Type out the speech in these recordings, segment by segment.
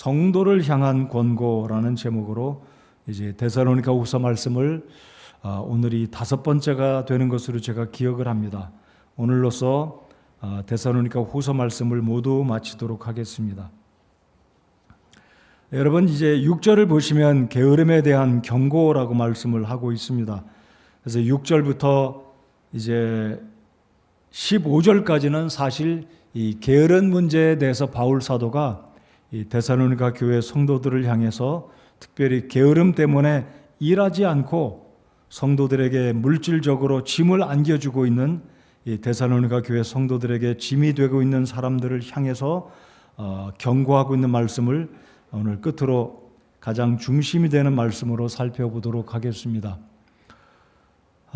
성도를 향한 권고라는 제목으로 이제 데살로니가후서 말씀을 오늘이 5번째가 되는 것으로 제가 기억을 합니다. 오늘로써 데살로니가후서 말씀을 모두 마치도록 하겠습니다. 여러분, 이제 6절을 보시면 게으름에 대한 경고라고 말씀을 하고 있습니다. 그래서 6절부터 이제 15절까지는 사실 이 게으른 문제에 대해서 바울 사도가 이 데살로니가 교회 성도들을 향해서 특별히 게으름 때문에 일하지 않고 성도들에게 물질적으로 짐을 안겨주고 있는 이 데살로니가 교회 성도들에게 짐이 되고 있는 사람들을 향해서 경고하고 있는 말씀을 오늘 끝으로 가장 중심이 되는 말씀으로 살펴보도록 하겠습니다.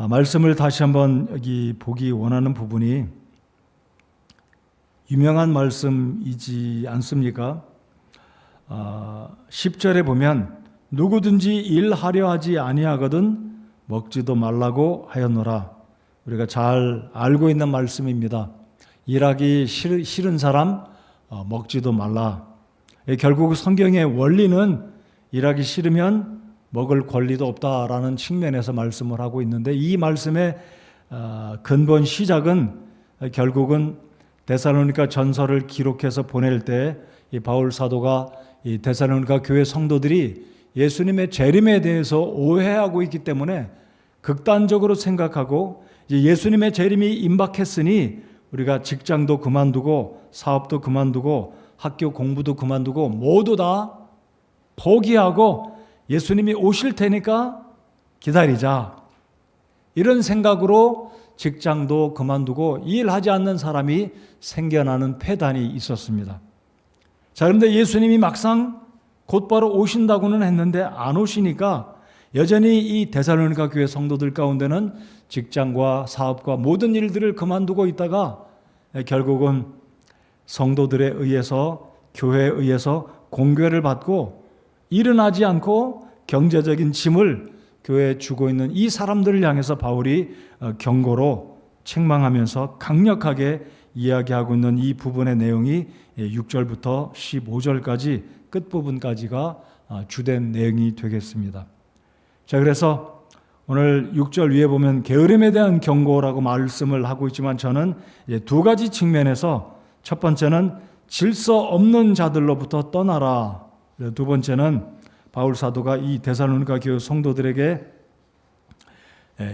말씀을 다시 한번 여기 보기 원하는 부분이 유명한 말씀이지 않습니까? 10절에 보면 누구든지 일하려 하지 아니하거든 먹지도 말라고 하였노라. 우리가 잘 알고 있는 말씀입니다. 일하기 싫은 사람 먹지도 말라. 결국 성경의 원리는 일하기 싫으면 먹을 권리도 없다라는 측면에서 말씀을 하고 있는데, 이 말씀의 근본 시작은 결국은 데살로니가 전서를 기록해서 보낼 때 이 바울 사도가 이 데살로니가 교회 성도들이 예수님의 재림에 대해서 오해하고 있기 때문에 극단적으로 생각하고, 이제 예수님의 재림이 임박했으니 우리가 직장도 그만두고 사업도 그만두고 학교 공부도 그만두고 모두 다 포기하고 예수님이 오실 테니까 기다리자, 이런 생각으로 직장도 그만두고 일하지 않는 사람이 생겨나는 폐단이 있었습니다. 자, 그런데 예수님이 막상 곧바로 오신다고는 했는데 안 오시니까 여전히 이 데살로니가 교회 성도들 가운데는 직장과 사업과 모든 일들을 그만두고 있다가 결국은 성도들에 의해서, 교회에 의해서 공궤를 받고 일어나지 않고 경제적인 짐을 교회에 주고 있는 이 사람들을 향해서 바울이 경고로 책망하면서 강력하게 이야기하고 있는 이 부분의 내용이 6절부터 15절까지 끝부분까지가 주된 내용이 되겠습니다. 자, 그래서 오늘 6절 위에 보면 게으름에 대한 경고라고 말씀을 하고 있지만, 저는 두 가지 측면에서 첫 번째는 질서 없는 자들로부터 떠나라, 두 번째는 바울 사도가 이 데살로니가 교회 성도들에게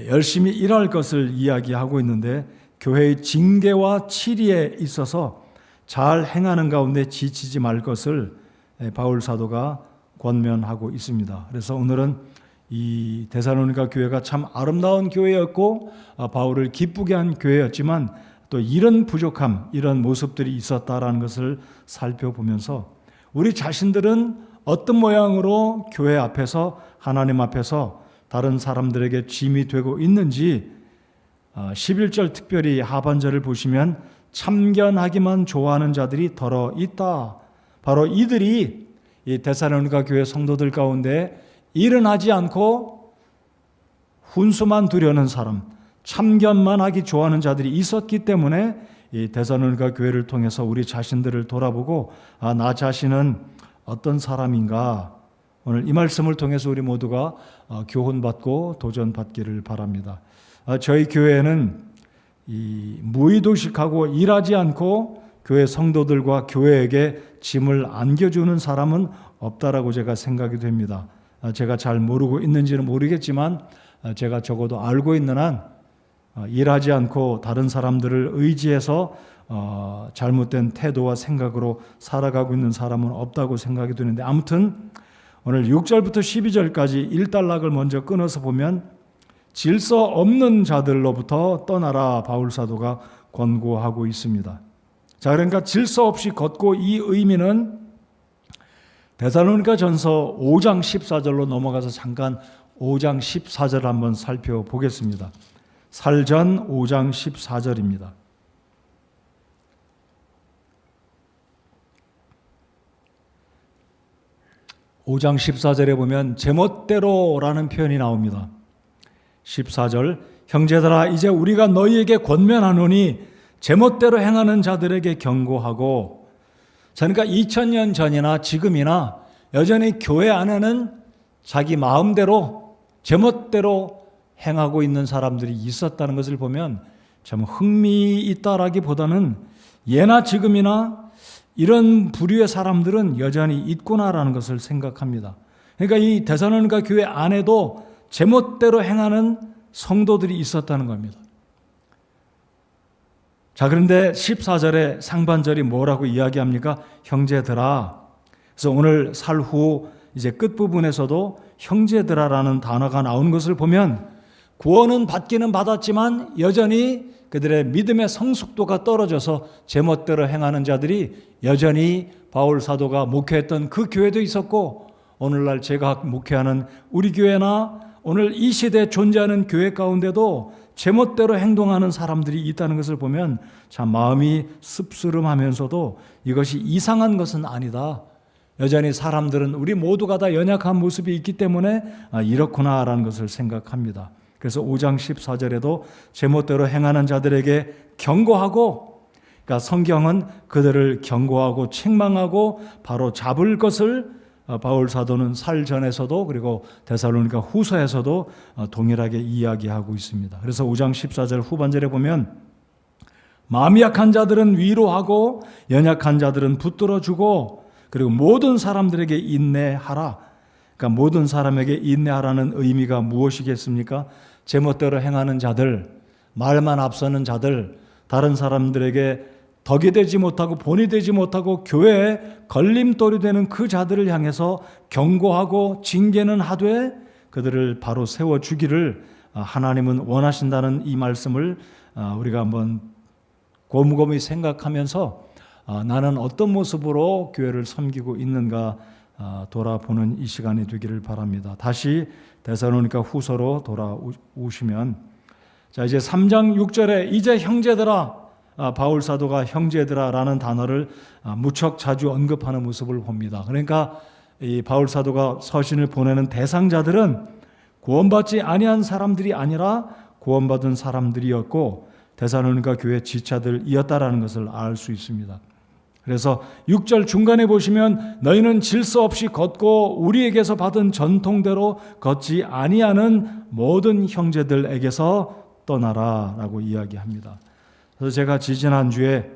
열심히 일할 것을 이야기하고 있는데, 교회의 징계와 치리에 있어서 잘 행하는 가운데 지치지 말 것을 바울 사도가 권면하고 있습니다. 그래서 오늘은 이 데살로니가 교회가 참 아름다운 교회였고 바울을 기쁘게 한 교회였지만 또 이런 부족함, 이런 모습들이 있었다라는 것을 살펴보면서 우리 자신들은 어떤 모양으로 교회 앞에서, 하나님 앞에서 다른 사람들에게 짐이 되고 있는지 11절 특별히 하반절을 보시면 참견하기만 좋아하는 자들이 더러 있다. 바로 이들이 이 데살로니가 교회 성도들 가운데 일어나지 않고 훈수만 두려는 사람, 참견만 하기 좋아하는 자들이 있었기 때문에 이 데살로니가 교회를 통해서 우리 자신들을 돌아보고 나 자신은 어떤 사람인가, 오늘 이 말씀을 통해서 우리 모두가 교훈받고 도전받기를 바랍니다. 저희 교회에는 이 무의도식하고 일하지 않고 교회 성도들과 교회에게 짐을 안겨주는 사람은 없다라고 제가 생각이 됩니다. 제가 잘 모르고 있는지는 모르겠지만 제가 적어도 알고 있는 한 일하지 않고 다른 사람들을 의지해서 잘못된 태도와 생각으로 살아가고 있는 사람은 없다고 생각이 드는데, 아무튼 오늘 6절부터 12절까지 일단락을 먼저 끊어서 보면 질서 없는 자들로부터 떠나라, 바울 사도가 권고하고 있습니다. 자, 그러니까 질서 없이 걷고, 이 의미는 데살로니가 전서 5장 14절로 넘어가서 잠깐 5장 14절 한번 살펴보겠습니다. 살전 5장 14절입니다. (5장 14절에) 보면 제멋대로라는 표현이 나옵니다. 14절, 형제들아 이제 우리가 너희에게 권면하노니 제멋대로 행하는 자들에게 경고하고 그러니까 2000년 전이나 지금이나 여전히 교회 안에는 자기 마음대로 제멋대로 행하고 있는 사람들이 있었다는 것을 보면 참 흥미있다라기보다는 예나 지금이나 이런 부류의 사람들은 여전히 있구나라는 것을 생각합니다. 그러니까 이 데살로니가 교회 안에도 제멋대로 행하는 성도들이 있었다는 겁니다. 자, 그런데 14절의 상반절이 뭐라고 이야기합니까? 형제들아. 그래서 오늘 살후 이제 끝부분에서도 형제들아라는 단어가 나오는 것을 보면 구원은 받기는 받았지만 여전히 그들의 믿음의 성숙도가 떨어져서 제멋대로 행하는 자들이 여전히 바울 사도가 목회했던 그 교회도 있었고, 오늘날 제가 목회하는 우리 교회나 오늘 이 시대에 존재하는 교회 가운데도 제멋대로 행동하는 사람들이 있다는 것을 보면 참 마음이 씁쓸함하면서도 이것이 이상한 것은 아니다. 여전히 사람들은 우리 모두가 다 연약한 모습이 있기 때문에 이렇구나라는 것을 생각합니다. 그래서 5장 14절에도 제멋대로 행하는 자들에게 경고하고, 그러니까 성경은 그들을 경고하고 책망하고 바로 잡을 것을 바울 사도는 살전에서도 그리고 데살로니가 후서에서도 동일하게 이야기하고 있습니다. 그래서 5장 14절 후반절에 보면 마음이 약한 자들은 위로하고 연약한 자들은 붙들어주고 그리고 모든 사람들에게 인내하라. 그러니까 모든 사람에게 인내하라는 의미가 무엇이겠습니까? 제멋대로 행하는 자들, 말만 앞서는 자들, 다른 사람들에게 덕이 되지 못하고 본이 되지 못하고 교회에 걸림돌이 되는 그 자들을 향해서 경고하고 징계는 하되 그들을 바로 세워주기를 하나님은 원하신다는 이 말씀을 우리가 한번 곰곰이 생각하면서 나는 어떤 모습으로 교회를 섬기고 있는가 돌아보는 이 시간이 되기를 바랍니다. 다시 데살로니가 후서로 돌아오시면, 자, 이제 3장 6절에 이제 형제들아, 바울 사도가 형제들아라는 단어를 무척 자주 언급하는 모습을 봅니다. 그러니까 이 바울 사도가 서신을 보내는 대상자들은 구원받지 아니한 사람들이 아니라 구원받은 사람들이었고 데살로니가 교회 지체들이었다라는 것을 알 수 있습니다. 그래서 6절 중간에 보시면 너희는 질서 없이 걷고 우리에게서 받은 전통대로 걷지 아니하는 모든 형제들에게서 떠나라라고 이야기합니다. 그래서 제가 지지난주에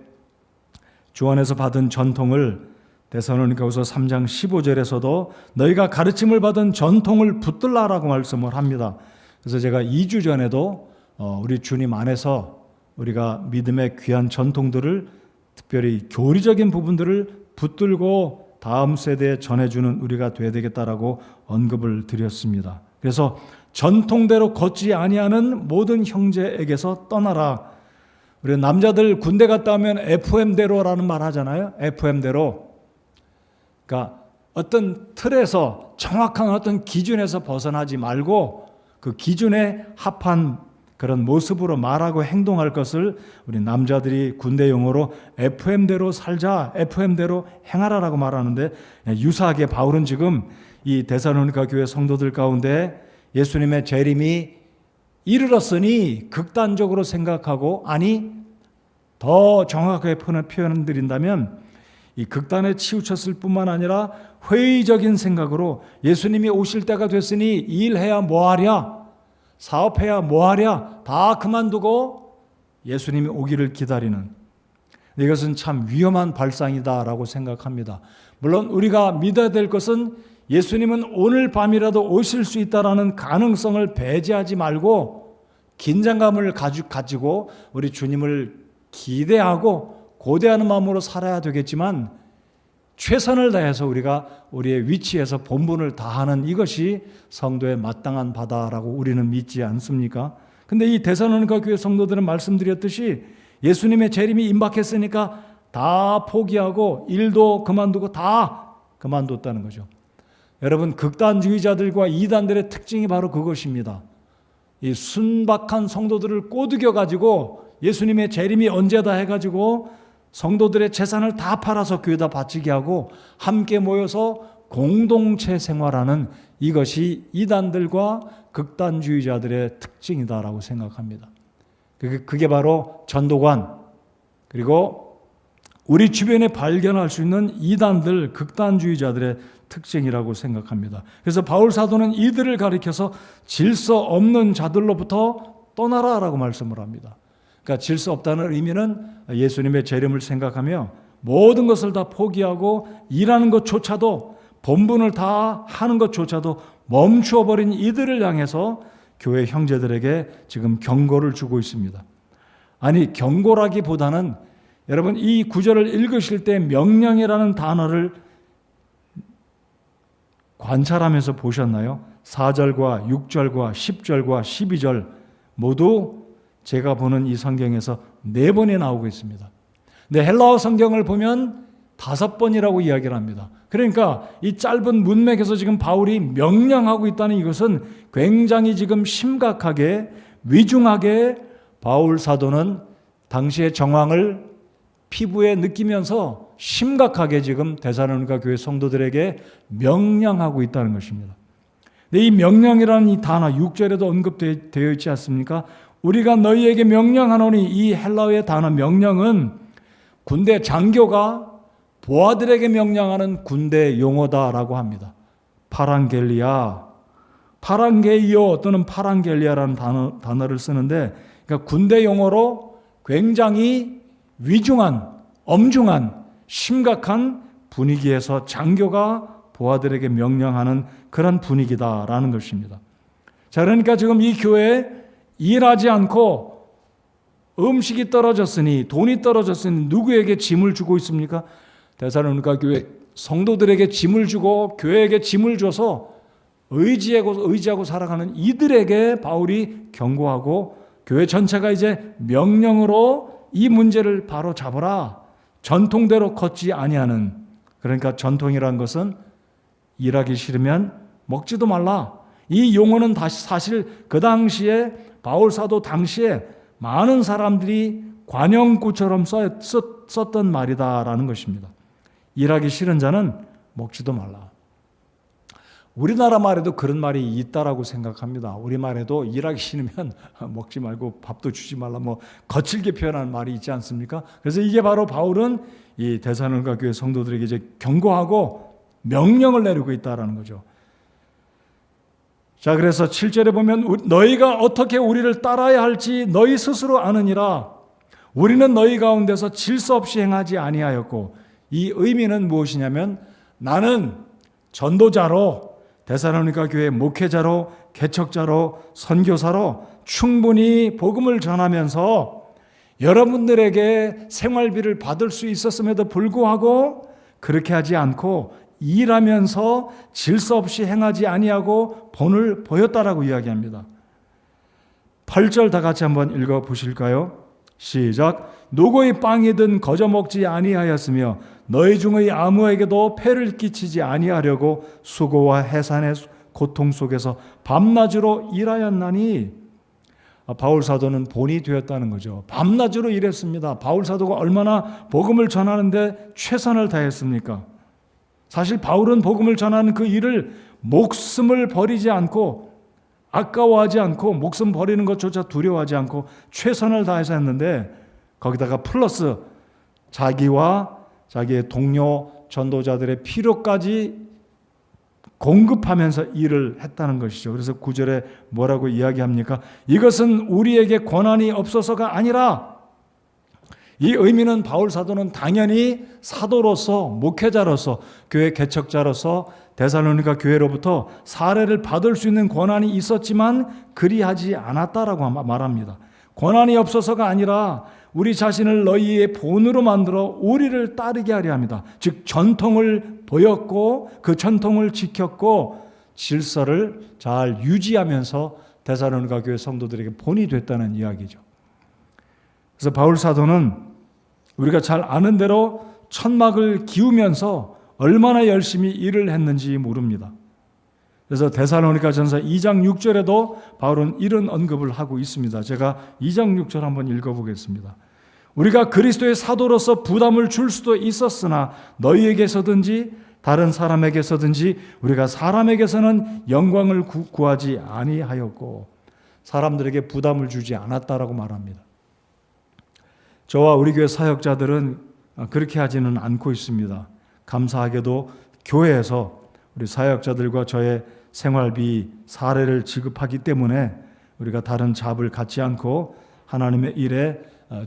주 안에서 받은 전통을 데살로니가후서 3장 15절에서도 너희가 가르침을 받은 전통을 붙들라라고 말씀을 합니다. 그래서 제가 2주 전에도 우리 주님 안에서 우리가 믿음의 귀한 전통들을 특별히 교리적인 부분들을 붙들고 다음 세대에 전해주는 우리가 되어야 되겠다라고 언급을 드렸습니다. 그래서 전통대로 걷지 아니하는 모든 형제에게서 떠나라. 우리 남자들 군대 갔다 오면 FM대로라는 말 하잖아요. FM대로. 그러니까 어떤 틀에서 정확한 어떤 기준에서 벗어나지 말고 그 기준에 합한 그런 모습으로 말하고 행동할 것을 우리 남자들이 군대 용어로 FM대로 살자, FM대로 행하라라고 말하는데, 유사하게 바울은 지금 이 데살로니가 교회 성도들 가운데 예수님의 재림이 이르렀으니 극단적으로 생각하고, 아니 더 정확하게 표현을 드린다면 이 극단에 치우쳤을 뿐만 아니라 회의적인 생각으로 예수님이 오실 때가 됐으니 일해야 뭐하랴, 사업해야 뭐하랴, 다 그만두고 예수님이 오기를 기다리는, 이것은 참 위험한 발상이다라고 생각합니다. 물론 우리가 믿어야 될 것은 예수님은 오늘 밤이라도 오실 수 있다라는 가능성을 배제하지 말고 긴장감을 가지고 우리 주님을 기대하고 고대하는 마음으로 살아야 되겠지만, 최선을 다해서 우리가 우리의 위치에서 본분을 다하는 이것이 성도의 마땅한 바다라고 우리는 믿지 않습니까? 근데 이 데살로니가 교회 성도들은 말씀드렸듯이 예수님의 재림이 임박했으니까 다 포기하고 일도 그만두고 다 그만뒀다는 거죠. 여러분, 극단주의자들과 이단들의 특징이 바로 그것입니다. 이 순박한 성도들을 꼬드겨가지고 예수님의 재림이 언제다 해가지고 성도들의 재산을 다 팔아서 교회에다 바치게 하고 함께 모여서 공동체 생활하는, 이것이 이단들과 극단주의자들의 특징이다라고 생각합니다. 그게 바로 전도관, 그리고 우리 주변에 발견할 수 있는 이단들, 극단주의자들의 특징이라고 생각합니다. 그래서 바울 사도는 이들을 가리켜서 질서 없는 자들로부터 떠나라라고 말씀을 합니다. 그러니까 질서 없다는 의미는 예수님의 재림을 생각하며 모든 것을 다 포기하고 일하는 것조차도, 본분을 다 하는 것조차도 멈추어 버린 이들을 향해서 교회 형제들에게 지금 경고를 주고 있습니다. 아니, 경고라기보다는 여러분 이 구절을 읽으실 때 명령이라는 단어를 관찰하면서 보셨나요? 4절과 6절과 10절과 12절 모두 제가 보는 이 성경에서 4번이 나오고 있습니다. 근데 헬라어 성경을 보면 5번이라고 이야기를 합니다. 그러니까 이 짧은 문맥에서 지금 바울이 명령하고 있다는 이것은 굉장히 지금 심각하게, 위중하게 바울 사도는 당시의 정황을 피부에 느끼면서 심각하게 지금 데살로니가 교회 성도들에게 명령하고 있다는 것입니다. 근데 이 명령이라는 이 단어 6절에도 언급되어 있지 않습니까? 우리가 너희에게 명령하노니, 이 헬라어의 단어 명령은 군대 장교가 보아들에게 명령하는 군대 용어다라고 합니다. 파랑게이오 또는 파랑겔리아라는 단어를 쓰는데, 그러니까 군대 용어로 굉장히 위중한, 엄중한, 심각한 분위기에서 장교가 보아들에게 명령하는 그런 분위기다라는 것입니다. 자, 그러니까 지금 이 교회에 일하지 않고 음식이 떨어졌으니, 돈이 떨어졌으니 누구에게 짐을 주고 있습니까? 데살로니가 교회 성도들에게 짐을 주고 교회에게 짐을 줘서 의지하고 살아가는 이들에게 바울이 경고하고, 교회 전체가 이제 명령으로 이 문제를 바로 잡아라, 전통대로 걷지 아니하는, 그러니까 전통이라는 것은 일하기 싫으면 먹지도 말라. 이 용어는 사실 그 당시에 바울 사도 당시에 많은 사람들이 관용구처럼 썼던 말이다라는 것입니다. 일하기 싫은 자는 먹지도 말라. 우리나라 말에도 그런 말이 있다라고 생각합니다. 우리 말에도 일하기 싫으면 먹지 말고 밥도 주지 말라, 뭐 거칠게 표현하는 말이 있지 않습니까? 그래서 이게 바로 바울은 이 데살로니가 교회 성도들에게 이제 경고하고 명령을 내리고 있다라는 거죠. 자, 그래서 7절에 보면 너희가 어떻게 우리를 따라야 할지 너희 스스로 아느니라. 우리는 너희 가운데서 질서 없이 행하지 아니하였고, 이 의미는 무엇이냐면, 나는 전도자로, 데살로니가 교회 목회자로, 개척자로, 선교사로 충분히 복음을 전하면서 여러분들에게 생활비를 받을 수 있었음에도 불구하고 그렇게 하지 않고 일하면서 질서 없이 행하지 아니하고 본을 보였다라고 이야기합니다. 8절 다 같이 한번 읽어 보실까요? 시작. 누구의 빵이든 거저 먹지 아니하였으며 너희 중의 아무에게도 폐를 끼치지 아니하려고 수고와 해산의 고통 속에서 밤낮으로 일하였나니. 바울 사도는 본이 되었다는 거죠. 밤낮으로 일했습니다. 바울 사도가 얼마나 복음을 전하는데 최선을 다했습니까? 사실 바울은 복음을 전하는 그 일을 목숨을 버리지 않고, 아까워하지 않고, 목숨 버리는 것조차 두려워하지 않고 최선을 다해서 했는데, 거기다가 플러스 자기와 자기의 동료 전도자들의 필요까지 공급하면서 일을 했다는 것이죠. 그래서 9절에 뭐라고 이야기합니까? 이것은 우리에게 권한이 없어서가 아니라, 이 의미는 바울 사도는 당연히 사도로서, 목회자로서, 교회 개척자로서 데살로니가 교회로부터 사례를 받을 수 있는 권한이 있었지만 그리하지 않았다라고 말합니다. 권한이 없어서가 아니라 우리 자신을 너희의 본으로 만들어 우리를 따르게 하려 합니다. 즉 전통을 보였고 그 전통을 지켰고 질서를 잘 유지하면서 데살로니가 교회 성도들에게 본이 됐다는 이야기죠. 그래서 바울 사도는 우리가 잘 아는 대로 천막을 기우면서 얼마나 열심히 일을 했는지 모릅니다. 그래서 데살로니가 전서 2장 6절에도 바울은 이런 언급을 하고 있습니다. 제가 2장 6절 한번 읽어보겠습니다. 우리가 그리스도의 사도로서 부담을 줄 수도 있었으나 너희에게서든지 다른 사람에게서든지 우리가 사람에게서는 영광을 구하지 아니하였고, 사람들에게 부담을 주지 않았다라고 말합니다. 저와 우리 교회 사역자들은 그렇게 하지는 않고 있습니다. 감사하게도 교회에서 우리 사역자들과 저의 생활비 사례를 지급하기 때문에 우리가 다른 잡을 갖지 않고 하나님의 일에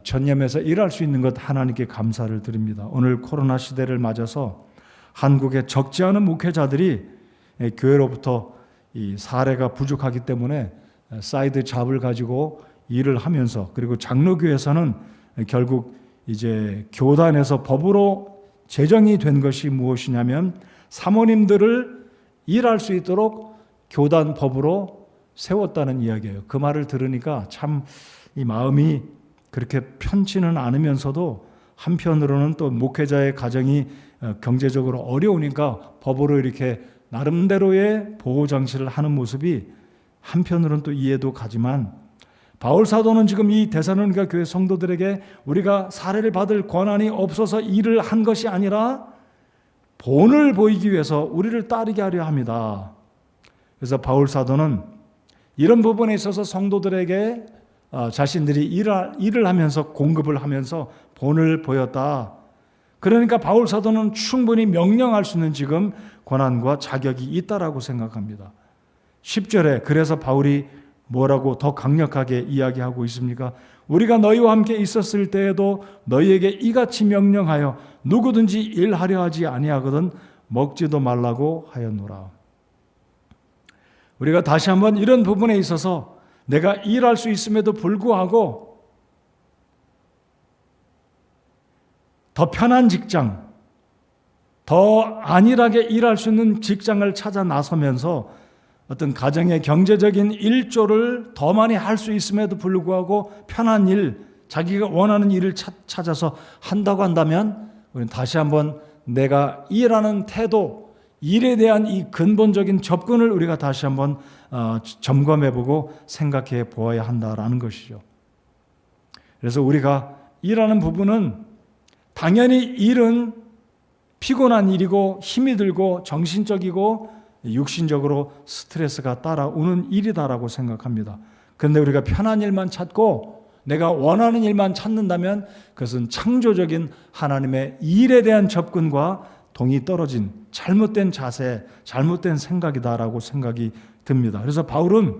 전념해서 일할 수 있는 것 하나님께 감사를 드립니다. 오늘 코로나 시대를 맞아서 한국에 적지 않은 목회자들이 교회로부터 이 사례가 부족하기 때문에 사이드 잡을 가지고 일을 하면서, 그리고 장로교에서는 결국 이제 교단에서 법으로 제정이 된 것이 무엇이냐면 사모님들을 일할 수 있도록 교단 법으로 세웠다는 이야기예요. 그 말을 들으니까 참 이 마음이 그렇게 편치는 않으면서도 한편으로는 또 목회자의 가정이 경제적으로 어려우니까 법으로 이렇게 나름대로의 보호 장치를 하는 모습이 한편으로는 또 이해도 가지만, 바울 사도는 지금 이 데살로니가 교회 성도들에게 우리가 사례를 받을 권한이 없어서 일을 한 것이 아니라 본을 보이기 위해서 우리를 따르게 하려 합니다. 그래서 바울 사도는 이런 부분에 있어서 성도들에게 자신들이 일을 하면서 공급을 하면서 본을 보였다. 그러니까 바울 사도는 충분히 명령할 수 있는 지금 권한과 자격이 있다라고 생각합니다. 10절에 그래서 바울이 뭐라고 더 강력하게 이야기하고 있습니까? 우리가 너희와 함께 있었을 때에도 너희에게 이같이 명령하여 누구든지 일하려 하지 아니하거든 먹지도 말라고 하였노라. 우리가 다시 한번 이런 부분에 있어서 내가 일할 수 있음에도 불구하고 더 편한 직장, 더 안일하게 일할 수 있는 직장을 찾아 나서면서 어떤 가정의 경제적인 일조를 더 많이 할 수 있음에도 불구하고 편한 일, 자기가 원하는 일을 찾아서 한다고 한다면 우리는 다시 한번 내가 일하는 태도, 일에 대한 이 근본적인 접근을 우리가 다시 한번 점검해보고 생각해 보아야 한다라는 것이죠. 그래서 우리가 일하는 부분은 당연히 일은 피곤한 일이고 힘이 들고 정신적이고 육신적으로 스트레스가 따라오는 일이다라고 생각합니다. 그런데 우리가 편한 일만 찾고 내가 원하는 일만 찾는다면 그것은 창조적인 하나님의 일에 대한 접근과 동이 떨어진 잘못된 자세, 잘못된 생각이다라고 생각이 듭니다. 그래서 바울은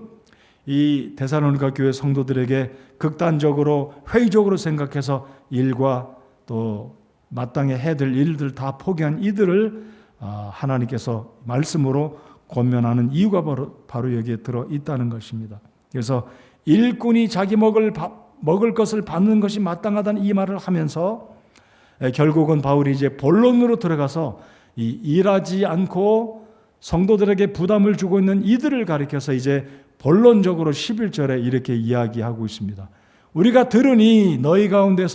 이 데살로니가 교회 성도들에게 극단적으로 회의적으로 생각해서 일과 또 마땅히 해야 될 일들 다 포기한 이들을 하나님께서 말씀으로 권면하는 이유가 바로 여기에 들어 있다는 것입니다. 그래서 일꾼이 자기 먹을 것을 받는 것이 마땅하다는 이 말을 하면서 결국은 바울이 이제 본론으로 들어가서 이 일하지 않고 성도들에게 부담을 주고 있는 이들을 가리켜서 이제 본론적으로 11절에 이렇게 이야기하고 있습니다. 우리가 들으니 너희 가운데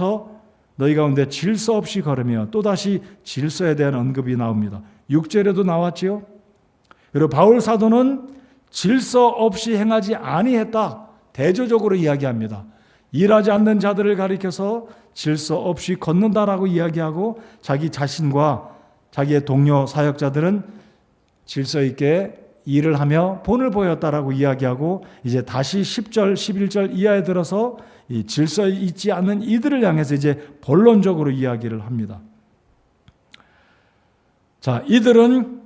질서 없이 걸으며, 또다시 질서에 대한 언급이 나옵니다. 6절에도 나왔지요. 그리고 바울 사도는 질서 없이 행하지 아니했다, 대조적으로 이야기합니다. 일하지 않는 자들을 가리켜서 질서 없이 걷는다라고 이야기하고, 자기 자신과 자기의 동료 사역자들은 질서 있게 일을 하며 본을 보였다라고 이야기하고, 이제 다시 10절, 11절 이하에 들어서 이 질서 있지 않는 이들을 향해서 이제 본론적으로 이야기를 합니다. 자, 이들은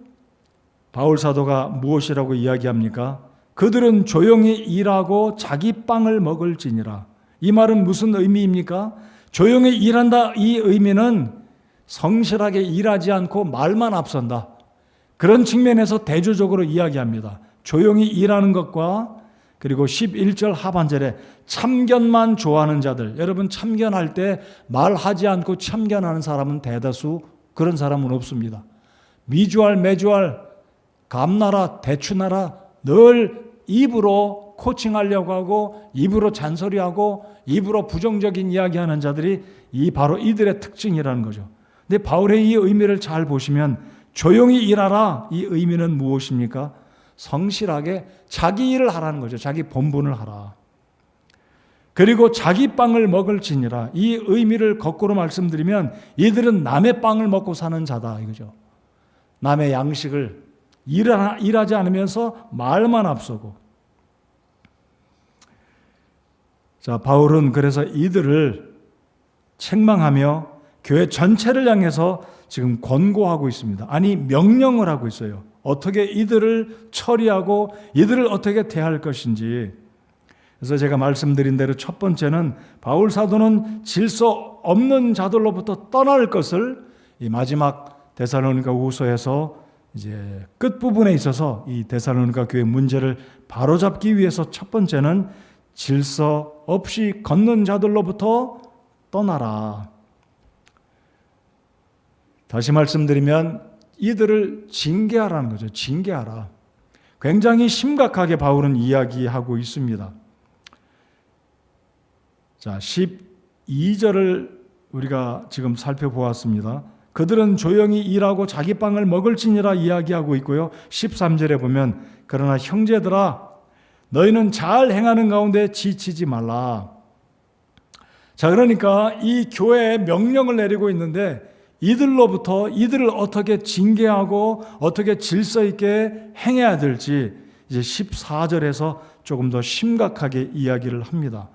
바울 사도가 무엇이라고 이야기합니까? 그들은 조용히 일하고 자기 빵을 먹을지니라. 이 말은 무슨 의미입니까? 조용히 일한다, 이 의미는 성실하게 일하지 않고 말만 앞선다, 그런 측면에서 대조적으로 이야기합니다. 조용히 일하는 것과 그리고 11절 하반절에 참견만 좋아하는 자들, 여러분 참견할 때 말하지 않고 참견하는 사람은 대다수 그런 사람은 없습니다. 미주알 매주알 감나라 대추나라 늘 입으로 코칭하려고 하고 입으로 잔소리하고 입으로 부정적인 이야기하는 자들이 바로 이들의 특징이라는 거죠. 근데 바울의 이 의미를 잘 보시면 조용히 일하라, 이 의미는 무엇입니까? 성실하게 자기 일을 하라는 거죠. 자기 본분을 하라. 그리고 자기 빵을 먹을지니라, 이 의미를 거꾸로 말씀드리면 이들은 남의 빵을 먹고 사는 자다 이거죠. 남의 양식을 일하지 않으면서 말만 앞서고. 자, 바울은 그래서 이들을 책망하며 교회 전체를 향해서 지금 권고하고 있습니다. 아니, 명령을 하고 있어요. 어떻게 이들을 처리하고 이들을 어떻게 대할 것인지. 그래서 제가 말씀드린 대로 첫 번째는 바울 사도는 질서 없는 자들로부터 떠날 것을 이 마지막 데살로니가 후서에서 이제 끝부분에 있어서 이 데살로니가 교회 문제를 바로잡기 위해서 첫 번째는 질서 없이 걷는 자들로부터 떠나라. 다시 말씀드리면 이들을 징계하라는 거죠. 징계하라. 굉장히 심각하게 바울은 이야기하고 있습니다. 자, 12절을 우리가 지금 살펴보았습니다. 그들은 조용히 일하고 자기 빵을 먹을지니라 이야기하고 있고요. 13절에 보면 그러나 형제들아 너희는 잘 행하는 가운데 지치지 말라. 자, 그러니까 이 교회에 명령을 내리고 있는데 이들로부터 이들을 어떻게 징계하고 어떻게 질서 있게 행해야 될지 이제 14절에서 조금 더 심각하게 이야기를 합니다.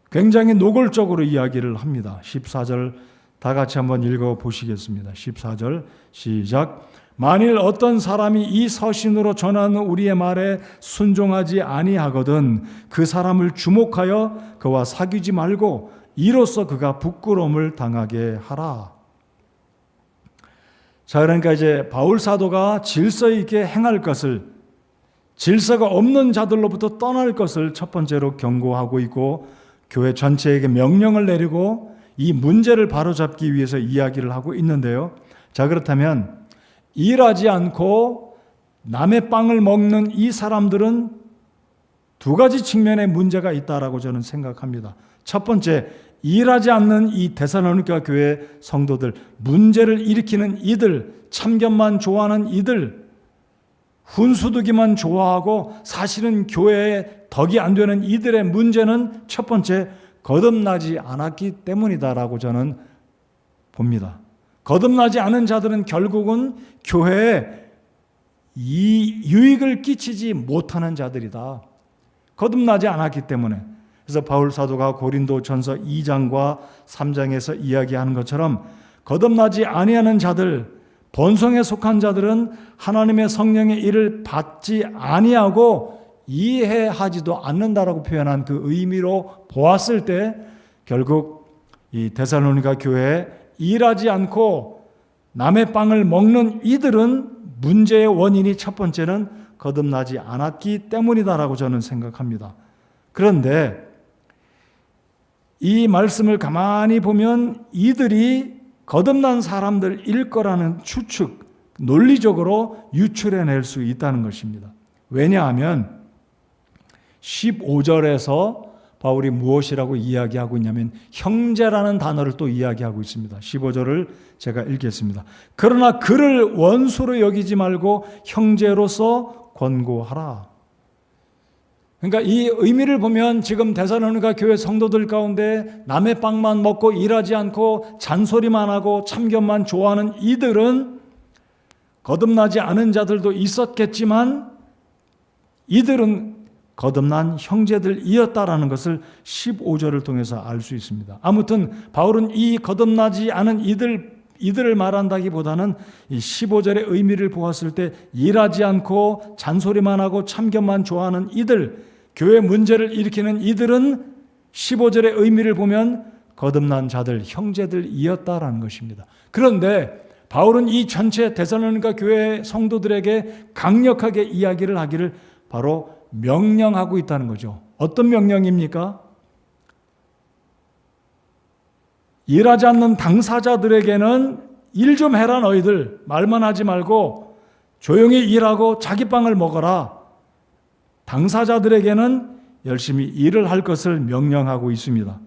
굉장히 노골적으로 이야기를 합니다. 14절 다 같이 한번 읽어보시겠습니다. 14절 시작. 만일 어떤 사람이 이 서신으로 전하는 우리의 말에 순종하지 아니하거든 그 사람을 주목하여 그와 사귀지 말고 이로써 그가 부끄러움을 당하게 하라. 자, 그러니까 이제 바울 사도가 질서 있게 행할 것을, 질서가 없는 자들로부터 떠날 것을 첫 번째로 경고하고 있고 교회 전체에게 명령을 내리고 이 문제를 바로잡기 위해서 이야기를 하고 있는데요. 자, 그렇다면 일하지 않고 남의 빵을 먹는 이 사람들은 두 가지 측면의 문제가 있다라고 저는 생각합니다. 첫 번째, 일하지 않는 이 데살로니가 교회 성도들, 문제를 일으키는 이들, 참견만 좋아하는 이들, 훈수두기만 좋아하고 사실은 교회에 덕이 안 되는 이들의 문제는 첫 번째, 거듭나지 않았기 때문이다라고 저는 봅니다. 거듭나지 않은 자들은 결국은 교회에 이 유익을 끼치지 못하는 자들이다. 거듭나지 않았기 때문에. 그래서 바울 사도가 고린도 전서 2장과 3장에서 이야기하는 것처럼 거듭나지 아니하는 자들, 본성에 속한 자들은 하나님의 성령의 일을 받지 아니하고 이해하지도 않는다라고 표현한 그 의미로 보았을 때 결국 이 데살로니가 교회에 일하지 않고 남의 빵을 먹는 이들은 문제의 원인이 첫 번째는 거듭나지 않았기 때문이다라고 저는 생각합니다. 그런데 이 말씀을 가만히 보면 이들이 거듭난 사람들일 거라는 추측, 논리적으로 유출해낼 수 있다는 것입니다. 왜냐하면 15절에서 바울이 무엇이라고 이야기하고 있냐면 형제라는 단어를 또 이야기하고 있습니다. 15절을 제가 읽겠습니다. 그러나 그를 원수로 여기지 말고 형제로서 권고하라. 그러니까 이 의미를 보면 지금 데살로니가 교회 성도들 가운데 남의 빵만 먹고 일하지 않고 잔소리만 하고 참견만 좋아하는 이들은 거듭나지 않은 자들도 있었겠지만 이들은 거듭난 형제들이었다라는 것을 15절을 통해서 알 수 있습니다. 아무튼 바울은 이 거듭나지 않은 이들을 말한다기보다는 이 15절의 의미를 보았을 때 일하지 않고 잔소리만 하고 참견만 좋아하는 이들, 교회 문제를 일으키는 이들은 15절의 의미를 보면 거듭난 자들, 형제들이었다라는 것입니다. 그런데 바울은 이 전체 데살로니가 교회 성도들에게 강력하게 이야기를 하기를 바로 명령하고 있다는 거죠. 어떤 명령입니까? 일하지 않는 당사자들에게는 일 좀 해라 너희들. 말만 하지 말고 조용히 일하고 자기 빵을 먹어라. 당사자들에게는 열심히 일을 할 것을 명령하고 있습니다.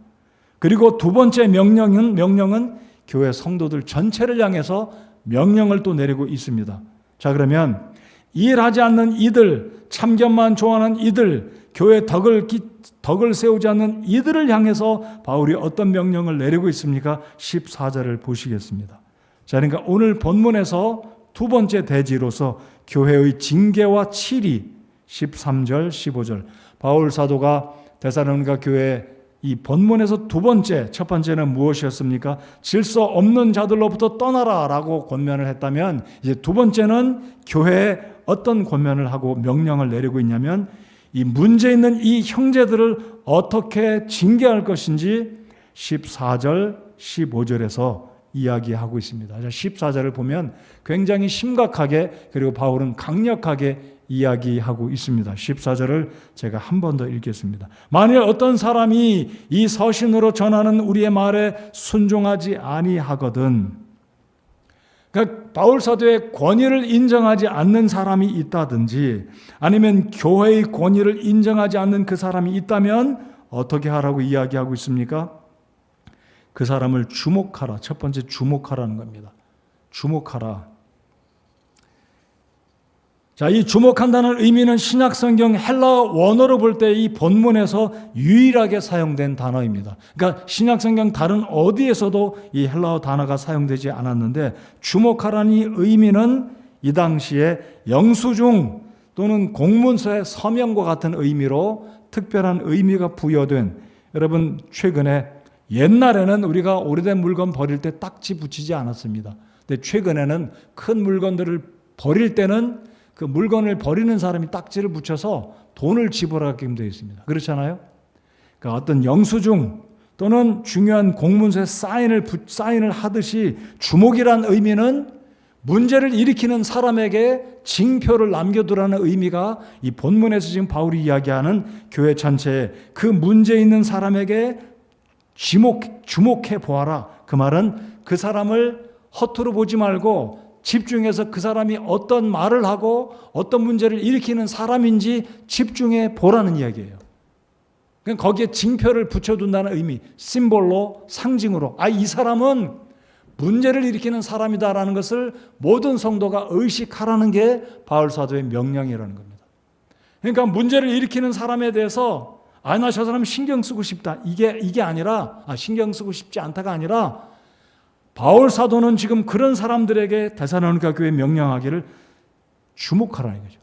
그리고 두 번째 명령은 교회 성도들 전체를 향해서 명령을 또 내리고 있습니다. 자, 그러면 일하지 않는 이들, 참견만 좋아하는 이들, 교회 덕을 세우지 않는 이들을 향해서 바울이 어떤 명령을 내리고 있습니까? 14절을 보시겠습니다. 자, 그러니까 오늘 본문에서 두 번째 대지로서 교회의 징계와 치리, 13절, 15절. 바울 사도가 데살로니가 교회에 이 본문에서 두 번째, 첫 번째는 무엇이었습니까? 질서 없는 자들로부터 떠나라 라고 권면을 했다면, 이제 두 번째는 교회에 어떤 권면을 하고 명령을 내리고 있냐면, 이 문제 있는 이 형제들을 어떻게 징계할 것인지 14절, 15절에서 이야기하고 있습니다. 14절을 보면 굉장히 심각하게, 그리고 바울은 강력하게 이야기하고 있습니다. 14절을 제가 한 번 더 읽겠습니다. 만일 어떤 사람이 이 서신으로 전하는 우리의 말에 순종하지 아니하거든, 그러니까 바울 사도의 권위를 인정하지 않는 사람이 있다든지, 아니면 교회의 권위를 인정하지 않는 그 사람이 있다면 어떻게 하라고 이야기하고 있습니까? 그 사람을 주목하라. 첫 번째, 주목하라는 겁니다. 주목하라. 자, 이 주목한다는 의미는 신약 성경 헬라어 원어로 볼 때 이 본문에서 유일하게 사용된 단어입니다. 그러니까 신약 성경 다른 어디에서도 이 헬라어 단어가 사용되지 않았는데, 주목하라는 이 의미는 이 당시에 영수증 또는 공문서의 서명과 같은 의미로 특별한 의미가 부여된, 여러분 최근에, 옛날에는 우리가 오래된 물건 버릴 때 딱지 붙이지 않았습니다. 근데 최근에는 큰 물건들을 버릴 때는 그 물건을 버리는 사람이 딱지를 붙여서 돈을 지불하게끔 되어 있습니다. 그렇잖아요? 그러니까 어떤 영수증 또는 중요한 공문서에 사인을 하듯이, 주목이란 의미는 문제를 일으키는 사람에게 징표를 남겨두라는 의미가 이 본문에서 지금 바울이 이야기하는 교회 전체에 그 문제 있는 사람에게 주목해 보아라. 그 말은 그 사람을 허투루 보지 말고 집중해서 그 사람이 어떤 말을 하고 어떤 문제를 일으키는 사람인지 집중해 보라는 이야기예요. 그러니까 거기에 징표를 붙여둔다는 의미, 심볼로, 상징으로, 이 사람은 문제를 일으키는 사람이다라는 것을 모든 성도가 의식하라는 게 바울 사도의 명령이라는 겁니다. 그러니까 문제를 일으키는 사람에 대해서 나 저 사람 신경 쓰고 싶다, 이게 아니라, 신경 쓰고 싶지 않다가 아니라, 바울 사도는 지금 그런 사람들에게 데살로니가 교회에 명령하기를 주목하라는 거죠.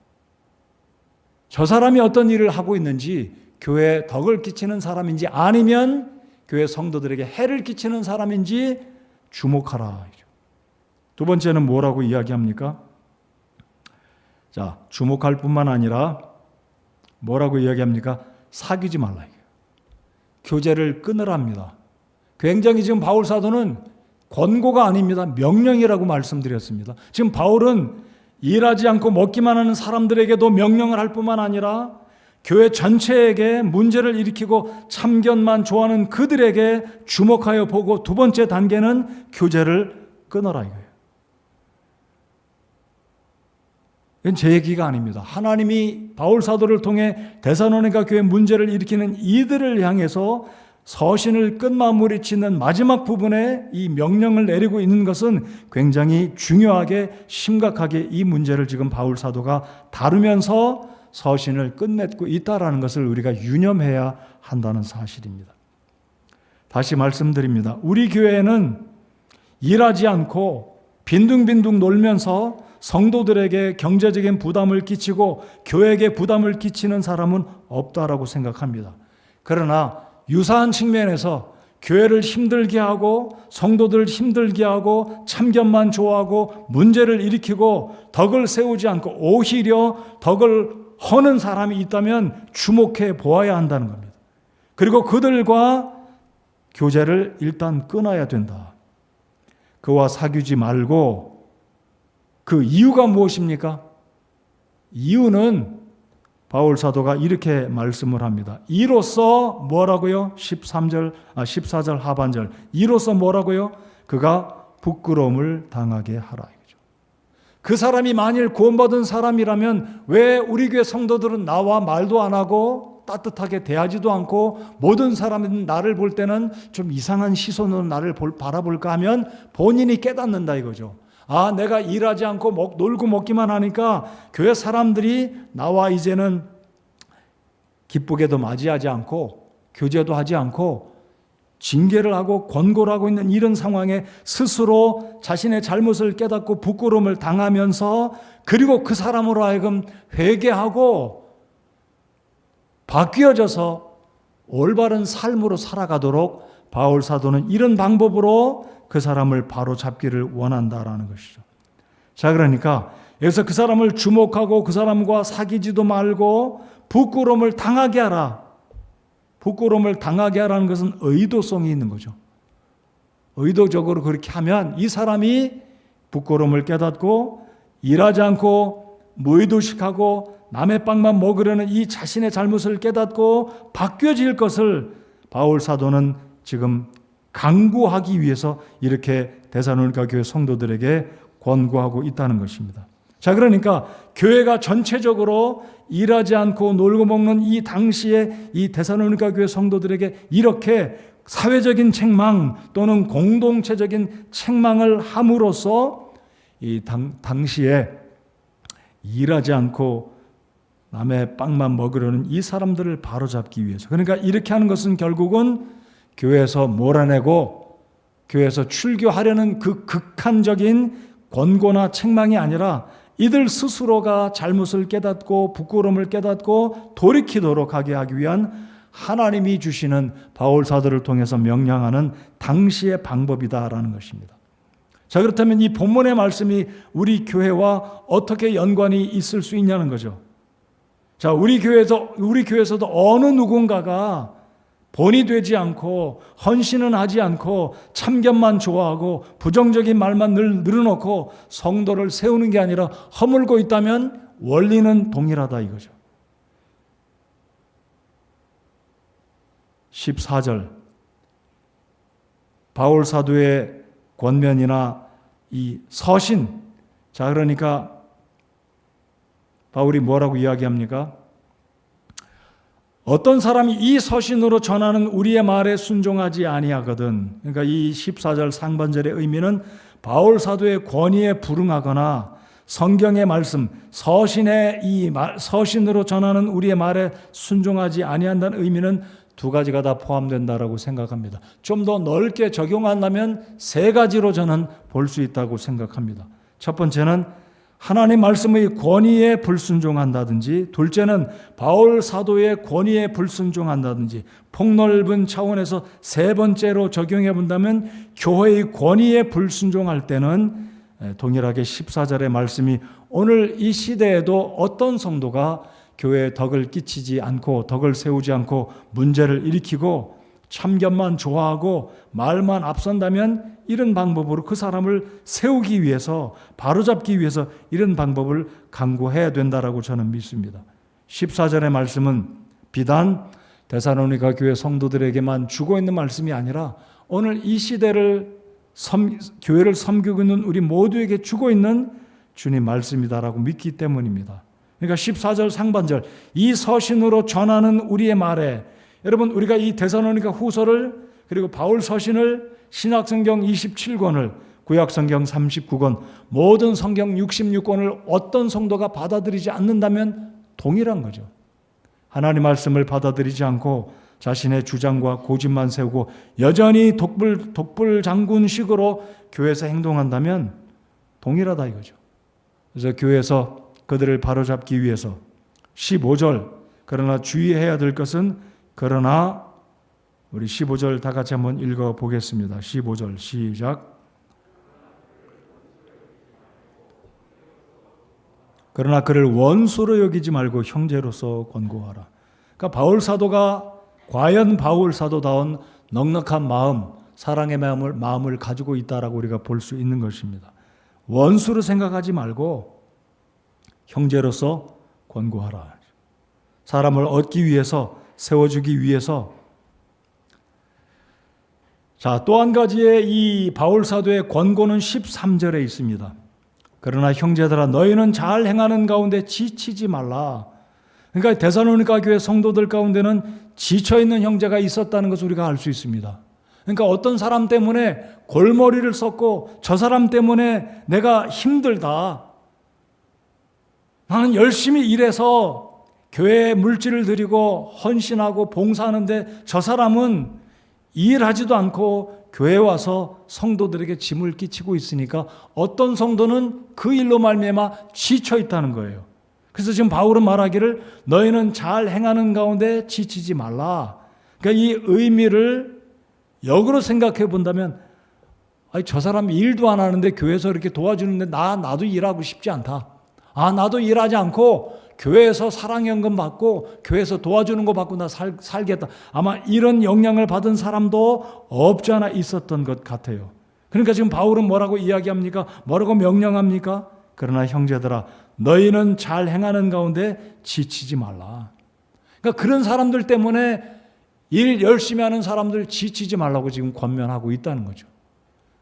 저 사람이 어떤 일을 하고 있는지, 교회에 덕을 끼치는 사람인지 아니면 교회 성도들에게 해를 끼치는 사람인지 주목하라. 두 번째는 뭐라고 이야기합니까? 자, 주목할 뿐만 아니라 뭐라고 이야기합니까? 사귀지 말라. 교제를 끊으랍니다. 굉장히 지금 바울 사도는 권고가 아닙니다. 명령이라고 말씀드렸습니다. 지금 바울은 일하지 않고 먹기만 하는 사람들에게도 명령을 할 뿐만 아니라 교회 전체에게 문제를 일으키고 참견만 좋아하는 그들에게 주목하여 보고, 두 번째 단계는 교제를 끊어라 이거예요. 이건 제 얘기가 아닙니다. 하나님이 바울 사도를 통해 데살로니가 교회 문제를 일으키는 이들을 향해서 서신을 끝마무리 짓는 마지막 부분에 이 명령을 내리고 있는 것은 굉장히 중요하게, 심각하게 이 문제를 지금 바울 사도가 다루면서 서신을 끝맺고 있다라는 것을 우리가 유념해야 한다는 사실입니다. 다시 말씀드립니다. 우리 교회에는 일하지 않고 빈둥빈둥 놀면서 성도들에게 경제적인 부담을 끼치고 교회에게 부담을 끼치는 사람은 없다라고 생각합니다. 그러나 유사한 측면에서 교회를 힘들게 하고 성도들을 힘들게 하고 참견만 좋아하고 문제를 일으키고 덕을 세우지 않고 오히려 덕을 허는 사람이 있다면 주목해 보아야 한다는 겁니다. 그리고 그들과 교제를 일단 끊어야 된다. 그와 사귀지 말고, 그 이유가 무엇입니까? 이유는 바울 사도가 이렇게 말씀을 합니다. 이로써 뭐라고요? 14절 하반절. 이로써 뭐라고요? 그가 부끄러움을 당하게 하라. 이거죠. 그 사람이 만일 구원받은 사람이라면 왜 우리 교회 성도들은 나와 말도 안 하고 따뜻하게 대하지도 않고, 모든 사람은 나를 볼 때는 좀 이상한 시선으로 나를 바라볼까 하면 본인이 깨닫는다 이거죠. 내가 일하지 않고 놀고 먹기만 하니까 교회 사람들이 나와 이제는 기쁘게도 맞이하지 않고 교제도 하지 않고 징계를 하고 권고를 하고 있는 이런 상황에 스스로 자신의 잘못을 깨닫고 부끄러움을 당하면서, 그리고 그 사람으로 하여금 회개하고 바뀌어져서 올바른 삶으로 살아가도록 바울 사도는 이런 방법으로 그 사람을 바로잡기를 원한다라는 것이죠. 자, 그러니까 여기서 그 사람을 주목하고 그 사람과 사귀지도 말고 부끄러움을 당하게 하라. 부끄러움을 당하게 하라는 것은 의도성이 있는 거죠. 의도적으로 그렇게 하면 이 사람이 부끄러움을 깨닫고 일하지 않고 무의도식하고 남의 빵만 먹으려는 이 자신의 잘못을 깨닫고 바뀌어질 것을 바울 사도는 지금 강구하기 위해서 이렇게 데살로니가 교회 성도들에게 권고하고 있다는 것입니다. 자, 그러니까 교회가 전체적으로 일하지 않고 놀고 먹는 이 당시에 이 데살로니가 교회 성도들에게 이렇게 사회적인 책망 또는 공동체적인 책망을 함으로써 이 당시에 일하지 않고 남의 빵만 먹으려는 이 사람들을 바로잡기 위해서, 그러니까 이렇게 하는 것은 결국은 교회에서 몰아내고 교회에서 출교하려는 그 극한적인 권고나 책망이 아니라 이들 스스로가 잘못을 깨닫고 부끄러움을 깨닫고 돌이키도록 하게 하기 위한 하나님이 주시는 바울 사도를 통해서 명령하는 당시의 방법이다라는 것입니다. 자, 그렇다면 이 본문의 말씀이 우리 교회와 어떻게 연관이 있을 수 있냐는 거죠. 자, 우리 교회에서도 어느 누군가가 본이 되지 않고 헌신은 하지 않고 참견만 좋아하고 부정적인 말만 늘어놓고 성도를 세우는 게 아니라 허물고 있다면 원리는 동일하다 이거죠. 14절 바울 사도의 권면이나 이 서신, 자, 그러니까 바울이 뭐라고 이야기합니까? 어떤 사람이 이 서신으로 전하는 우리의 말에 순종하지 아니하거든. 그러니까 이 14절 상반절의 의미는 바울 사도의 권위에 불응하거나 성경의 말씀, 서신으로 전하는 우리의 말에 순종하지 아니한다는 의미는 두 가지가 다 포함된다라고 생각합니다. 좀 더 넓게 적용한다면 세 가지로 저는 볼 수 있다고 생각합니다. 첫 번째는 하나님 말씀의 권위에 불순종한다든지, 둘째는 바울 사도의 권위에 불순종한다든지, 폭넓은 차원에서 세 번째로 적용해 본다면 교회의 권위에 불순종할 때는 동일하게 14절의 말씀이 오늘 이 시대에도 어떤 성도가 교회에 덕을 끼치지 않고 덕을 세우지 않고 문제를 일으키고 참견만 좋아하고 말만 앞선다면 이런 방법으로 그 사람을 세우기 위해서, 바로잡기 위해서 이런 방법을 강구해야 된다라고 저는 믿습니다. 14절의 말씀은 비단 데살로니가 교회 성도들에게만 주고 있는 말씀이 아니라 오늘 이 시대를 교회를 섬기고 있는 우리 모두에게 주고 있는 주님 말씀이다라고 믿기 때문입니다. 그러니까 14절 상반절, 이 서신으로 전하는 우리의 말에, 여러분 우리가 이 데살로니가 후서를 그리고 바울 서신을 신약성경 27권을 구약성경 39권 모든 성경 66권을 어떤 성도가 받아들이지 않는다면 동일한 거죠. 하나님 말씀을 받아들이지 않고 자신의 주장과 고집만 세우고 여전히 독불장군식으로 교회에서 행동한다면 동일하다 이거죠. 그래서 교회에서 그들을 바로잡기 위해서 15절, 그러나 주의해야 될 것은, 그러나 우리 15절 다 같이 한번 읽어보겠습니다. 15절 시작. 그러나 그를 원수로 여기지 말고 형제로서 권고하라. 그러니까 바울 사도가 과연 바울 사도다운 넉넉한 마음, 사랑의 마음을 가지고 있다라고 우리가 볼 수 있는 것입니다. 원수로 생각하지 말고 형제로서 권고하라. 사람을 얻기 위해서, 세워주기 위해서. 자, 또 한 가지의 이 바울 사도의 권고는 13절에 있습니다. 그러나 형제들아 너희는 잘 행하는 가운데 지치지 말라. 그러니까 데살로니가 교회 성도들 가운데는 지쳐있는 형제가 있었다는 것을 우리가 알 수 있습니다. 그러니까 어떤 사람 때문에 골머리를 썼고 저 사람 때문에 내가 힘들다, 나는 열심히 일해서 교회에 물질을 드리고 헌신하고 봉사하는데 저 사람은 일하지도 않고 교회에 와서 성도들에게 짐을 끼치고 있으니까 어떤 성도는 그 일로 말미암아 지쳐 있다는 거예요. 그래서 지금 바울은 말하기를 너희는 잘 행하는 가운데 지치지 말라. 그러니까 이 의미를 역으로 생각해 본다면, 아니, 저 사람 일도 안 하는데 교회에서 이렇게 도와주는데 나도 일하고 싶지 않다. 나도 일하지 않고 교회에서 사랑연금 받고 교회에서 도와주는 거 받고 나 살겠다. 아마 이런 영향을 받은 사람도 없지 않아 있었던 것 같아요. 그러니까 지금 바울은 뭐라고 이야기합니까? 뭐라고 명령합니까? 그러나 형제들아, 너희는 잘 행하는 가운데 지치지 말라. 그러니까 그런 사람들 때문에 일 열심히 하는 사람들 지치지 말라고 지금 권면하고 있다는 거죠.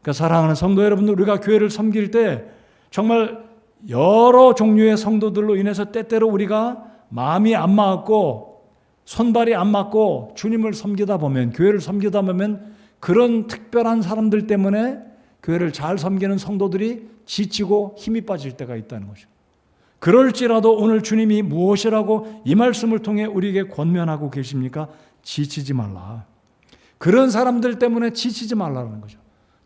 그러니까 사랑하는 성도 여러분들, 우리가 교회를 섬길 때 정말 여러 종류의 성도들로 인해서 때때로 우리가 마음이 안 맞고 손발이 안 맞고 주님을 섬기다 보면, 교회를 섬기다 보면 그런 특별한 사람들 때문에 교회를 잘 섬기는 성도들이 지치고 힘이 빠질 때가 있다는 거죠. 그럴지라도 오늘 주님이 무엇이라고 이 말씀을 통해 우리에게 권면하고 계십니까? 지치지 말라. 그런 사람들 때문에 지치지 말라는 거죠.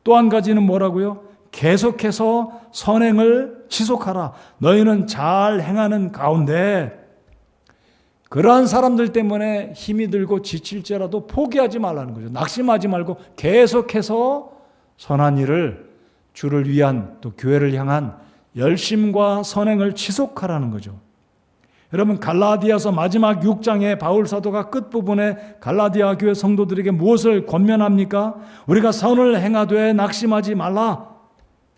또 한 가지는 뭐라고요? 계속해서 선행을 지속하라. 너희는 잘 행하는 가운데, 그러한 사람들 때문에 힘이 들고 지칠지라도 포기하지 말라는 거죠. 낙심하지 말고 계속해서 선한 일을, 주를 위한 또 교회를 향한 열심과 선행을 지속하라는 거죠. 여러분, 갈라디아서 마지막 6장에 바울 사도가 끝부분에 갈라디아 교회 성도들에게 무엇을 권면합니까? 우리가 선을 행하되 낙심하지 말라.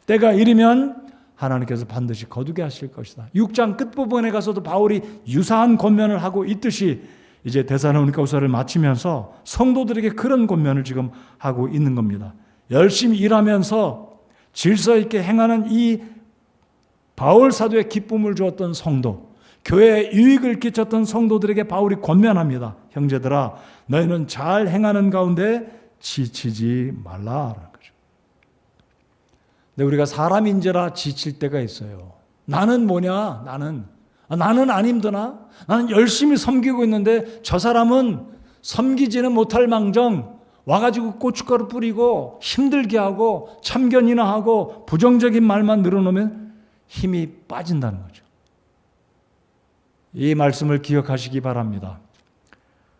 때가 이르면 하나님께서 반드시 거두게 하실 것이다. 6장 끝부분에 가서도 바울이 유사한 권면을 하고 있듯이 이제 데살로니가후서를 마치면서 성도들에게 그런 권면을 지금 하고 있는 겁니다. 열심히 일하면서 질서 있게 행하는 이 바울 사도의 기쁨을 주었던 성도, 교회에 유익을 끼쳤던 성도들에게 바울이 권면합니다. 형제들아, 너희는 잘 행하는 가운데 지치지 말라라는 거죠. 근데 우리가 사람인지라 지칠 때가 있어요. 나는 뭐냐? 나는 안 힘드나? 나는 열심히 섬기고 있는데 저 사람은 섬기지는 못할 망정 와가지고 고춧가루 뿌리고 힘들게 하고 참견이나 하고 부정적인 말만 늘어놓으면 힘이 빠진다는 거죠. 이 말씀을 기억하시기 바랍니다.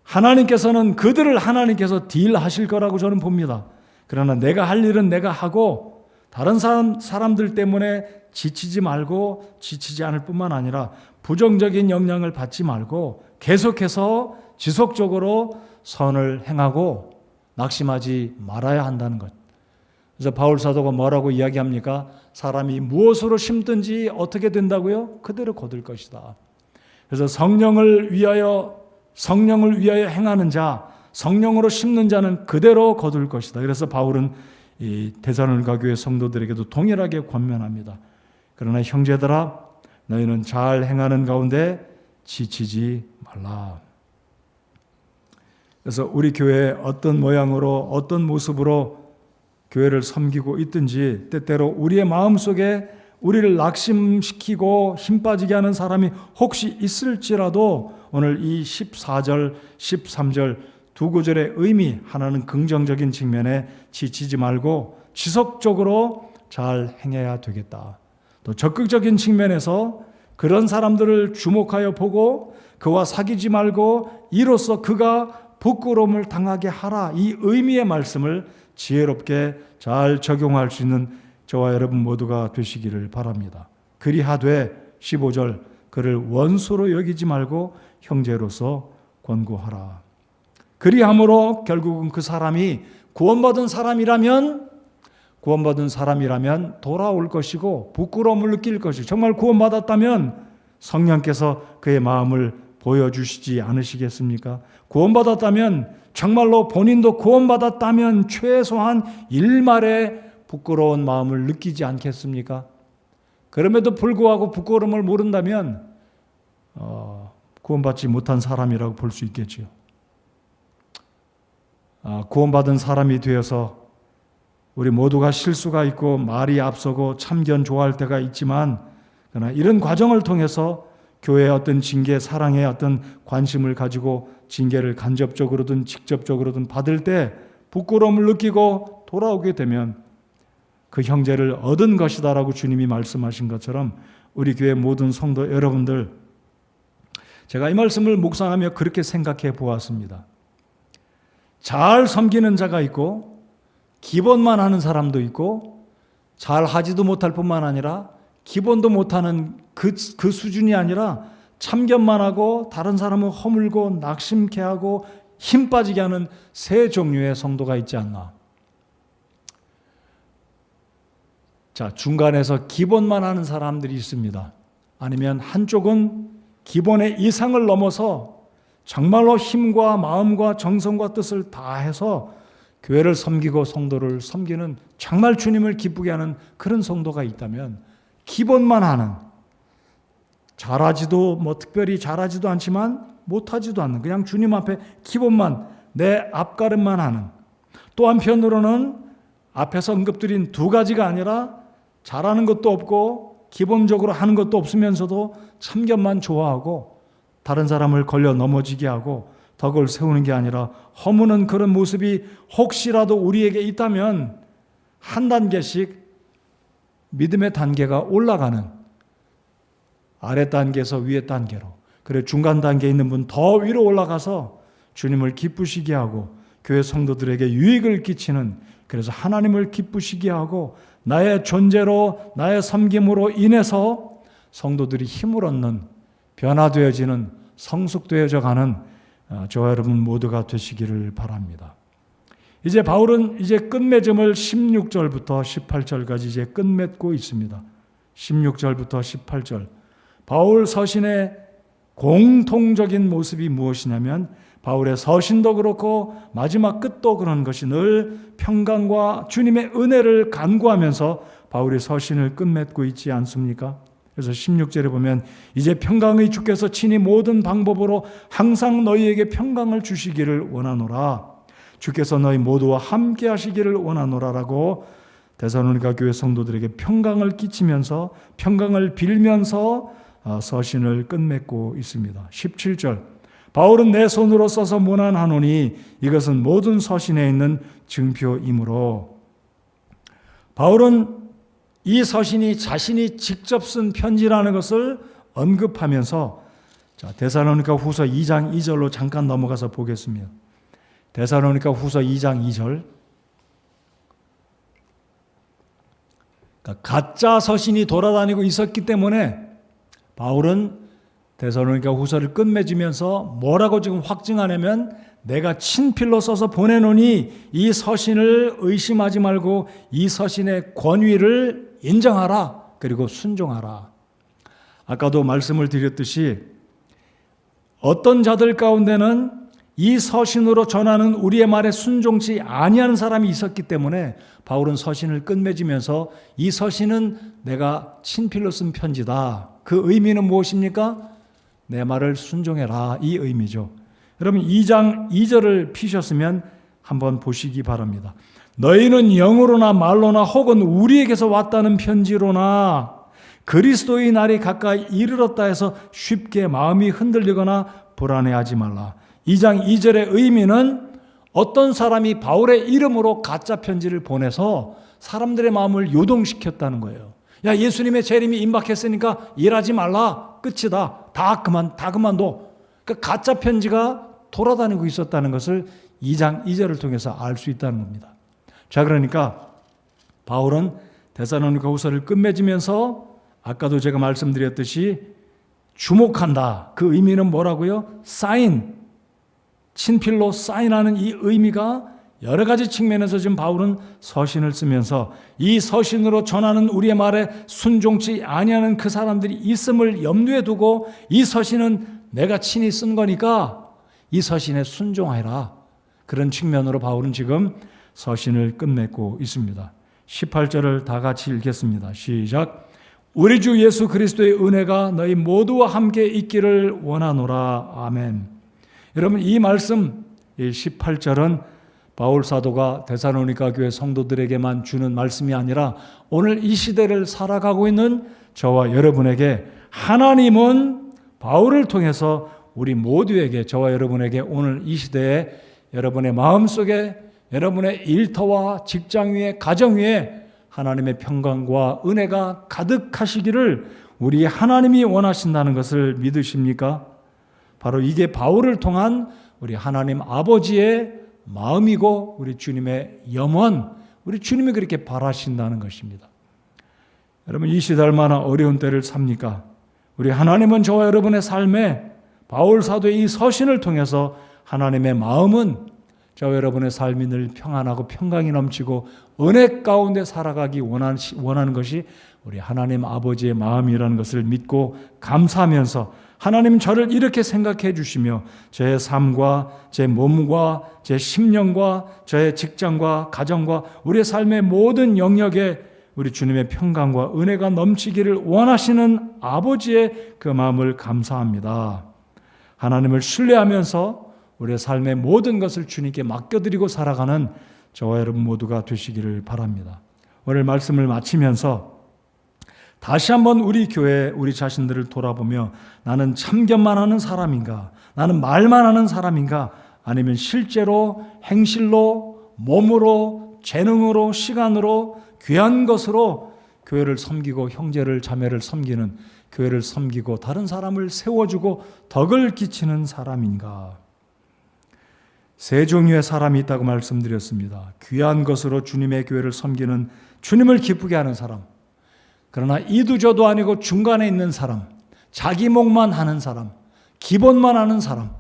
하나님께서는 그들을 하나님께서 딜하실 거라고 저는 봅니다. 그러나 내가 할 일은 내가 하고 다른 사람들 때문에 지치지 말고, 지치지 않을 뿐만 아니라 부정적인 영향을 받지 말고 계속해서 지속적으로 선을 행하고 낙심하지 말아야 한다는 것. 그래서 바울 사도가 뭐라고 이야기합니까? 사람이 무엇으로 심든지 어떻게 된다고요? 그대로 거둘 것이다. 그래서 성령을 위하여 행하는 자, 성령으로 심는 자는 그대로 거둘 것이다. 그래서 바울은 이 데살로니가 교회 성도들에게도 동일하게 권면합니다. 그러나 형제들아, 너희는 잘 행하는 가운데 지치지 말라. 그래서 우리 교회에 어떤 모양으로, 어떤 모습으로 교회를 섬기고 있든지 때때로 우리의 마음속에 우리를 낙심시키고 힘 빠지게 하는 사람이 혹시 있을지라도 오늘 이 14절, 13절 두 구절의 의미, 하나는 긍정적인 측면에 지치지 말고 지속적으로 잘 행해야 되겠다. 또 적극적인 측면에서 그런 사람들을 주목하여 보고 그와 사귀지 말고 이로써 그가 부끄러움을 당하게 하라. 이 의미의 말씀을 지혜롭게 잘 적용할 수 있는 저와 여러분 모두가 되시기를 바랍니다. 그리하되 15절, 그를 원수로 여기지 말고 형제로서 권고하라. 그리함으로 결국은 그 사람이 구원받은 사람이라면 돌아올 것이고 부끄러움을 느낄 것이고, 정말 구원받았다면 성령께서 그의 마음을 보여주시지 않으시겠습니까? 구원받았다면, 정말로 본인도 구원받았다면 최소한 일말의 부끄러운 마음을 느끼지 않겠습니까? 그럼에도 불구하고 부끄러움을 모른다면 구원받지 못한 사람이라고 볼 수 있겠지요. 구원받은 사람이 되어서 우리 모두가 실수가 있고 말이 앞서고 참견 좋아할 때가 있지만, 그러나 이런 과정을 통해서 교회의 어떤 징계, 사랑의 어떤 관심을 가지고 징계를 간접적으로든 직접적으로든 받을 때 부끄러움을 느끼고 돌아오게 되면 그 형제를 얻은 것이다라고 주님이 말씀하신 것처럼 우리 교회 모든 성도 여러분들, 제가 이 말씀을 묵상하며 그렇게 생각해 보았습니다. 잘 섬기는 자가 있고 기본만 하는 사람도 있고 잘 하지도 못할 뿐만 아니라 기본도 못하는 그 수준이 아니라 참견만 하고 다른 사람을 허물고 낙심케 하고 힘 빠지게 하는 세 종류의 성도가 있지 않나. 자, 중간에서 기본만 하는 사람들이 있습니다. 아니면 한쪽은 기본의 이상을 넘어서 정말로 힘과 마음과 정성과 뜻을 다해서 교회를 섬기고 성도를 섬기는 정말 주님을 기쁘게 하는 그런 성도가 있다면, 기본만 하는, 잘하지도 특별히 잘하지도 않지만 못하지도 않는, 그냥 주님 앞에 기본만, 내 앞가름만 하는, 또 한편으로는 앞에서 언급드린 두 가지가 아니라 잘하는 것도 없고 기본적으로 하는 것도 없으면서도 참견만 좋아하고 다른 사람을 걸려 넘어지게 하고 덕을 세우는 게 아니라 허무는 그런 모습이 혹시라도 우리에게 있다면 한 단계씩 믿음의 단계가 올라가는, 아래 단계에서 위에 단계로, 그래 중간 단계에 있는 분 더 위로 올라가서 주님을 기쁘시게 하고 교회 성도들에게 유익을 끼치는, 그래서 하나님을 기쁘시게 하고 나의 존재로 나의 섬김으로 인해서 성도들이 힘을 얻는, 변화되어지는, 성숙되어져 가는 저와 여러분 모두가 되시기를 바랍니다. 이제 바울은 이제 끝맺음을 16절부터 18절까지 이제 끝맺고 있습니다. 16절부터 18절. 바울 서신의 공통적인 모습이 무엇이냐면 바울의 서신도 그렇고 마지막 끝도 그런 것이 늘 평강과 주님의 은혜를 간구하면서 바울의 서신을 끝맺고 있지 않습니까? 그래서 16절에 보면 이제 평강의 주께서 친히 모든 방법으로 항상 너희에게 평강을 주시기를 원하노라. 주께서 너희 모두와 함께 하시기를 원하노라라고 데살로니가 교회 성도들에게 평강을 끼치면서 평강을 빌면서 서신을 끝맺고 있습니다. 17절. 바울은 내 손으로 써서 문안하노니 이것은 모든 서신에 있는 증표이므로. 바울은 이 서신이 자신이 직접 쓴 편지라는 것을 언급하면서, 데살로니가 후서 2장 2절로 잠깐 넘어가서 보겠습니다. 데살로니가 후서 2장 2절. 그러니까 가짜 서신이 돌아다니고 있었기 때문에 바울은 데살로니가 후서를 끝맺으면서 뭐라고 지금 확증하냐면, 내가 친필로 써서 보내노니 이 서신을 의심하지 말고 이 서신의 권위를 인정하라. 그리고 순종하라. 아까도 말씀을 드렸듯이 어떤 자들 가운데는 이 서신으로 전하는 우리의 말에 순종치 아니하는 사람이 있었기 때문에 바울은 서신을 끝맺으면서 이 서신은 내가 친필로 쓴 편지다. 그 의미는 무엇입니까? 내 말을 순종해라, 이 의미죠. 여러분 2장 2절을 피셨으면 한번 보시기 바랍니다. 너희는 영으로나 말로나 혹은 우리에게서 왔다는 편지로나 그리스도의 날이 가까이 이르렀다 해서 쉽게 마음이 흔들리거나 불안해하지 말라. 2장 2절의 의미는 어떤 사람이 바울의 이름으로 가짜 편지를 보내서 사람들의 마음을 요동시켰다는 거예요. 야, 예수님의 재림이 임박했으니까 일하지 말라. 끝이다. 다 그만둬. 그 가짜 편지가 돌아다니고 있었다는 것을 2장 2절을 통해서 알 수 있다는 겁니다. 자, 그러니까 바울은 데살로니가 후서를 끝맺으면서 아까도 제가 말씀드렸듯이 주목한다. 그 의미는 뭐라고요? 사인, 친필로 사인하는 이 의미가 여러 가지 측면에서 지금 바울은 서신을 쓰면서 이 서신으로 전하는 우리의 말에 순종치 아니하는 그 사람들이 있음을 염두에 두고 이 서신은 내가 친히 쓴 거니까 이 서신에 순종하라. 그런 측면으로 바울은 지금 서신을 끝맺고 있습니다. 18절을 다 같이 읽겠습니다. 시작. 우리 주 예수 그리스도의 은혜가 너희 모두와 함께 있기를 원하노라. 아멘. 여러분 이 말씀 18절은 바울 사도가 데살로니가 교회 성도들에게만 주는 말씀이 아니라 오늘 이 시대를 살아가고 있는 저와 여러분에게 하나님은 바울을 통해서 우리 모두에게, 저와 여러분에게 오늘 이 시대에 여러분의 마음속에, 여러분의 일터와 직장 위에, 가정 위에 하나님의 평강과 은혜가 가득하시기를 우리 하나님이 원하신다는 것을 믿으십니까? 바로 이게 바울을 통한 우리 하나님 아버지의 마음이고 우리 주님의 염원, 우리 주님이 그렇게 바라신다는 것입니다. 여러분, 이 시대 얼마나 어려운 때를 삽니까? 우리 하나님은 저와 여러분의 삶에 바울 사도의 이 서신을 통해서 하나님의 마음은 저와 여러분의 삶이 늘 평안하고 평강이 넘치고 은혜 가운데 살아가기 원하는 것이 우리 하나님 아버지의 마음이라는 것을 믿고 감사하면서 하나님 저를 이렇게 생각해 주시며 제 삶과 제 몸과 제 심령과 저의 직장과 가정과 우리의 삶의 모든 영역에 우리 주님의 평강과 은혜가 넘치기를 원하시는 아버지의 그 마음을 감사합니다. 하나님을 신뢰하면서 우리의 삶의 모든 것을 주님께 맡겨드리고 살아가는 저와 여러분 모두가 되시기를 바랍니다. 오늘 말씀을 마치면서 다시 한번 우리 교회, 우리 자신들을 돌아보며 나는 참견만 하는 사람인가? 나는 말만 하는 사람인가? 아니면 실제로 행실로, 몸으로, 재능으로, 시간으로, 귀한 것으로 교회를 섬기고 형제를, 자매를 섬기는, 교회를 섬기고 다른 사람을 세워주고 덕을 끼치는 사람인가? 세 종류의 사람이 있다고 말씀드렸습니다. 귀한 것으로 주님의 교회를 섬기는, 주님을 기쁘게 하는 사람. 그러나 이두저도 아니고 중간에 있는 사람, 자기 목만 하는 사람, 기본만 하는 사람,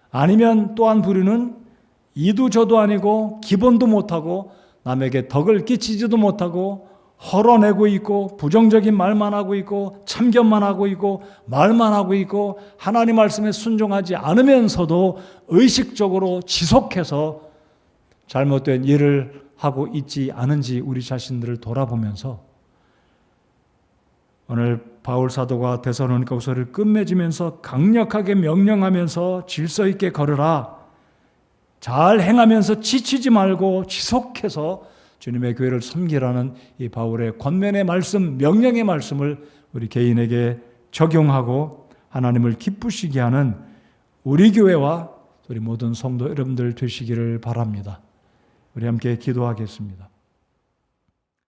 아니면 또 한 부류는 이두저도 아니고 기본도 못하고 남에게 덕을 끼치지도 못하고 헐어내고 있고 부정적인 말만 하고 있고 참견만 하고 있고 말만 하고 있고 하나님 말씀에 순종하지 않으면서도 의식적으로 지속해서 잘못된 일을 하고 있지 않은지 우리 자신들을 돌아보면서 오늘 바울 사도가 데살로니가후서를 끝맺으면서 강력하게 명령하면서 질서 있게 걸으라, 잘 행하면서 지치지 말고 지속해서 주님의 교회를 섬기라는 이 바울의 권면의 말씀, 명령의 말씀을 우리 개인에게 적용하고 하나님을 기쁘시게 하는 우리 교회와 우리 모든 성도 여러분들 되시기를 바랍니다. 우리 함께 기도하겠습니다.